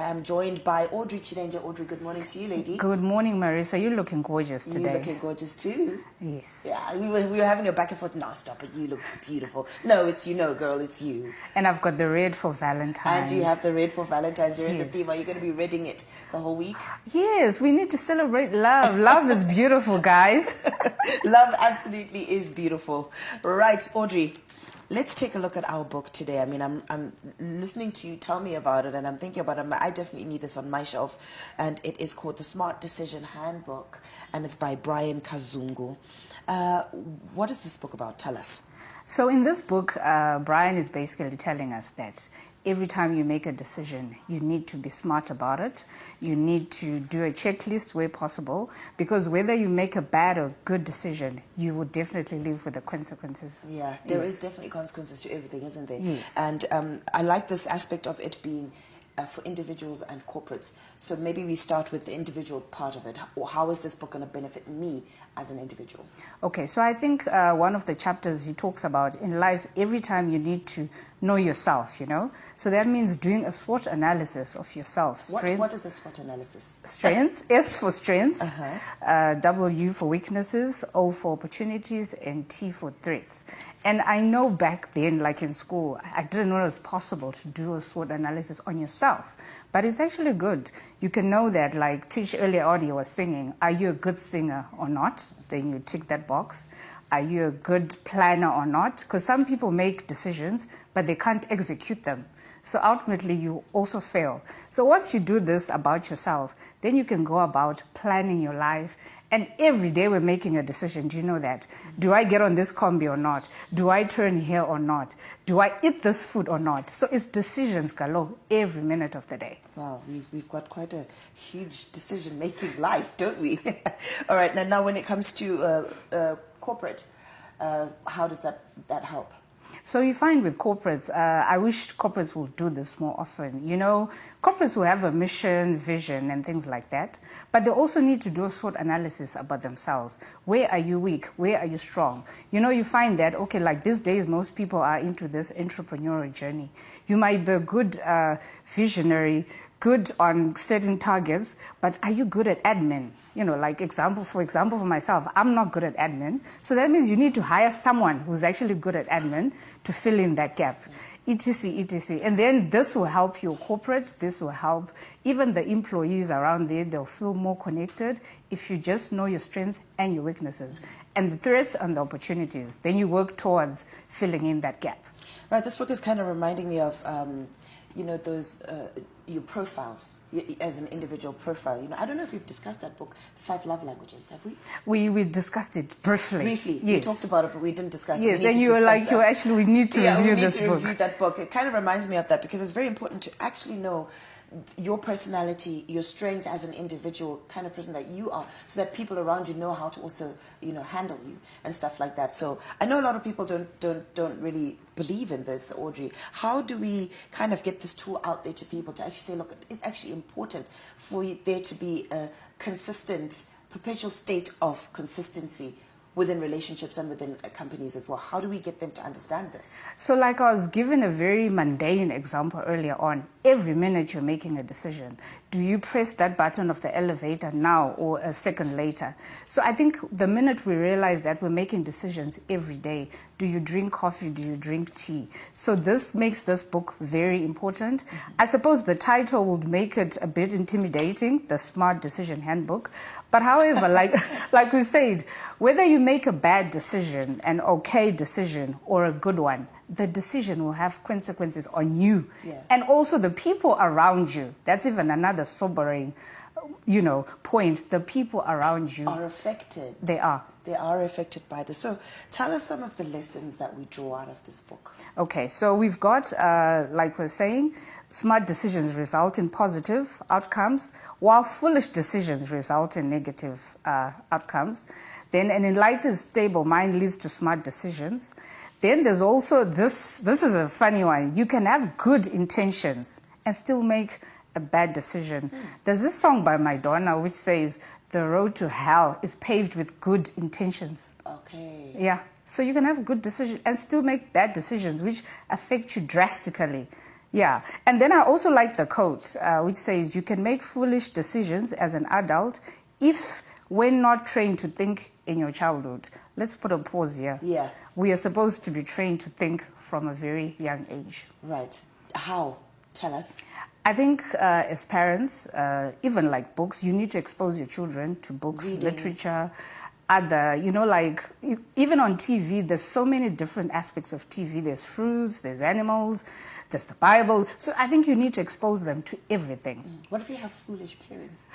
I'm joined by Audrey Chinenja. Audrey, good morning to you, lady. Good morning, Marisa. You're looking gorgeous today. You're looking gorgeous too. Yes. Yeah, we were having a back and forth. No, stop it. You look beautiful. No, it's you, no, girl, it's you. And I've got the red for Valentine's. And you have the red for Valentine's. You're in the Yes. theme. Are you going to be reading it the whole week? Yes, we need to celebrate love. Love is beautiful, guys. Love absolutely is beautiful. Right, Audrey. Let's take a look at our book today. I mean, I'm listening to you tell me about it, and I'm thinking about it. I definitely need this on my shelf, and it is called The Smart Decision Handbook, and it's by Brian Kazungu. What is this book about? Tell us. So in this book, Brian is basically telling us that every time you make a decision, you need to be smart about it. You need to do a checklist where possible, because whether you make a bad or good decision, you will definitely live with the consequences. Yeah, there is definitely consequences to everything, isn't there? Yes. And I like this aspect of it being for individuals and corporates. So maybe we start with the individual part of it. How is this book going to benefit me as an individual? Okay, so I think one of the chapters he talks about in life, every time you need to know yourself, you know. So that means doing a SWOT analysis of yourself. What is a SWOT analysis? Strengths, S for strengths, W for weaknesses, O for opportunities, and T for threats. And I know back then, like in school, I didn't know it was possible to do a SWOT analysis on yourself. But it's actually good. You can know that, like Tish earlier on, he was singing, are you a good singer or not? Then you tick that box. Are you a good planner or not? Because some people make decisions, but they can't execute them. So ultimately, you also fail. So once you do this about yourself, then you can go about planning your life. And every day we're making a decision. Do you know that? Do I get on this combi or not? Do I turn here or not? Do I eat this food or not? So it's decisions galore every minute of the day. Wow, we've got quite a huge decision-making life, don't we? All right, now when it comes to corporate, how does that help? So you find with corporates, I wish corporates would do this more often. You know, corporates will have a mission, vision, and things like that, but they also need to do a SWOT analysis about themselves. Where are you weak? Where are you strong? You know, you find that, okay, like these days, most people are into this entrepreneurial journey. You might be a good visionary, good on certain targets, but are you good at admin? You know, like for example, for myself, I'm not good at admin. So that means you need to hire someone who's actually good at admin to fill in that gap, etc., etc. And then this will help your corporates. This will help even the employees around there. They'll feel more connected if you just know your strengths and your weaknesses and the threats and the opportunities. Then you work towards filling in that gap. Right. This book is kind of reminding me of, you know, those your profiles as an individual profile. You know, I don't know if we've discussed that book, The 5 Love Languages, have we? We discussed it briefly. Briefly. Yes. We talked about it, but we didn't discuss it. Yes, and you were like, we need to review this book. Yeah, we need to review that book. It kind of reminds me of that because it's very important to actually know your personality, your strength as an individual kind of person that you are, so that people around you know how to also, you know, handle you and stuff like that. So I know a lot of people don't really believe in this, Audrey. How do we kind of get this tool out there to people to actually say, look, it's actually important for there to be a consistent, perpetual state of consistency within relationships and within companies as well? How do we get them to understand this? So like I was given a very mundane example earlier on. Every minute you're making a decision. Do you press that button of the elevator now or a second later? So I think the minute we realize that we're making decisions every day, do you drink coffee? Do you drink tea? So this makes this book very important. I suppose the title would make it a bit intimidating, The Smart Decision Handbook. But however, like we said, whether you make a bad decision, an okay decision, or a good one, the decision will have consequences on you and also the people around you. That's even another sobering, you know, point. The people around you are affected. They are. They are affected by this. So tell us some of the lessons that we draw out of this book. Okay, so we've got, like we're saying, smart decisions result in positive outcomes, while foolish decisions result in negative outcomes. Then an enlightened, stable mind leads to smart decisions. Then there's also this is a funny one. You can have good intentions and still make a bad decision. There's this song by Madonna which says, the road to hell is paved with good intentions. Okay. Yeah. So you can have a good decision and still make bad decisions which affect you drastically. Yeah, and then I also like the quote, which says, you can make foolish decisions as an adult if we're not trained to think in your childhood. Let's put a pause here. Yeah. We are supposed to be trained to think from a very young age. Right. How? Tell us. I think as parents, even like books, you need to expose your children to books, Reading. literature, other, even on TV, there's so many different aspects of TV. There's fruits, there's animals, there's the Bible. So I think you need to expose them to everything. What if you have foolish parents?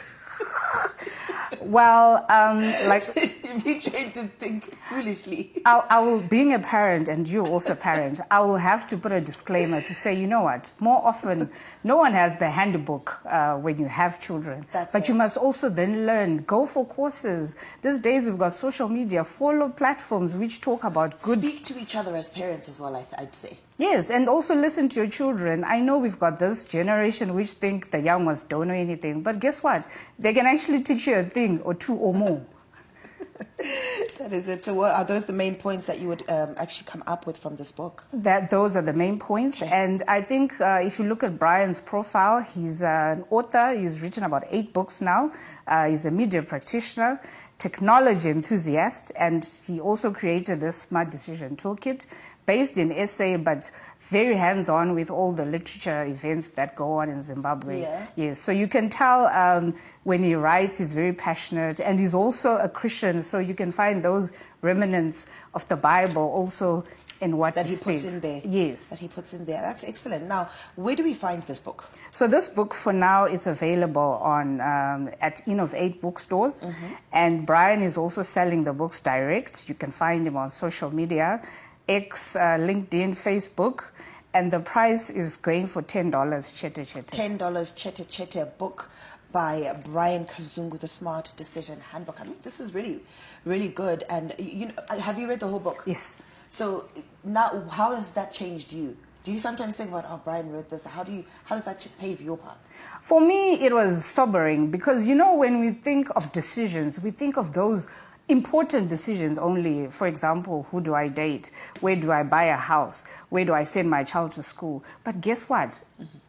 Well, If you train to think foolishly. I will, being a parent, and you're also a parent, I will have to put a disclaimer to say, you know what, more often, no one has the handbook when you have children. But you must also then learn, go for courses. These days we've got social media, follow platforms which talk about good... Speak to each other as parents as well, I'd say. Yes, and also listen to your children. I know we've got this generation which think the young ones don't know anything, but guess what? They can actually teach you a thing or two or more. That is it. So what are those the main points that you would actually come up with from this book? Those are the main points. Okay. And I think if you look at Brian's profile, he's an author. He's written about 8 books now. He's a media practitioner, technology enthusiast, and he also created this Smart Decision Toolkit based in SA, but very hands-on with all the literature events that go on in Zimbabwe. Yeah. Yes, so you can tell when he writes, he's very passionate, and he's also a Christian, so you can find those remnants of the Bible also in what that he puts in there. Yes. That he puts in there. That's excellent. Now, where do we find this book? So this book, for now, it's available on at Innovate bookstores, and Brian is also selling the books direct. You can find him on social media, X, LinkedIn, Facebook, and the price is going for $10. Chete Chete. $10 Chete Chete book by Brian Kazungu, The Smart Decision Handbook. I mean, this is really, really good. And have you read the whole book? Yes. So now, how has that changed you? Do you sometimes think about, oh, Brian wrote this? How does that pave your path? For me, it was sobering because, when we think of decisions, we think of those important decisions only. For example, who do I date? Where do I buy a house? Where do I send my child to school? But guess what?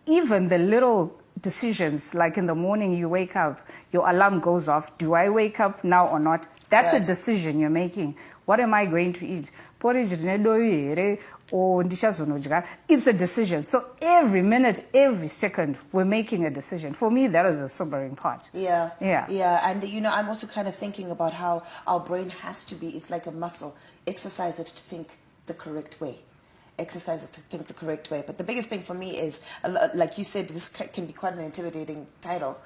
Even the little decisions, like in the morning you wake up, your alarm goes off. Do I wake up now or not? That's a decision you're making. What am I going to eat? Porridge or it's a decision. So every minute, every second, we're making a decision. For me, that is the sobering part. Yeah. Yeah. Yeah. And, I'm also kind of thinking about how our brain has to be, it's like a muscle. Exercise it to think the correct way. Exercise it to think the correct way. But the biggest thing for me is, like you said, this can be quite an intimidating title.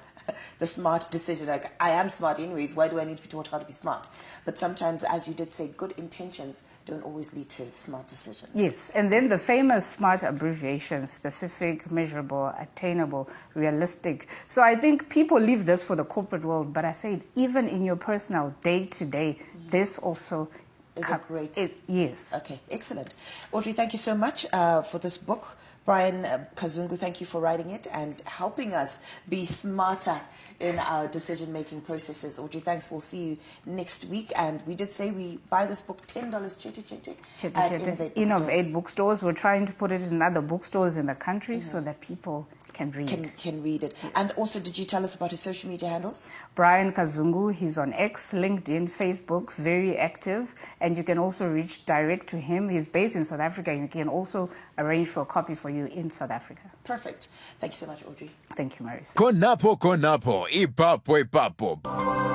The smart decision. Like, I am smart anyways. Why do I need to be taught how to be smart? But sometimes, as you did say, good intentions don't always lead to smart decisions. Yes. And then the famous SMART abbreviation: specific, measurable, attainable, realistic. So I think people leave this for the corporate world. But I say, even in your personal day-to-day, this also is a great... yes. Okay, excellent. Audrey, thank you so much for this book. Brian Kazungu, thank you for writing it and helping us be smarter in our decision-making processes. Audrey, thanks. We'll see you next week. And we did say we buy this book, $10, Chete at Innovate bookstores. We're trying to put it in other bookstores in the country so that people can read. Can read it. Yes. And also, did you tell us about his social media handles? Brian Kazungu, he's on X, LinkedIn, Facebook, very active. And you can also reach direct to him. He's based in South Africa. You can also arrange for a copy for you in South Africa. Perfect. Thank you so much, Audrey. Thank you, Maris. Konapo, ipapo.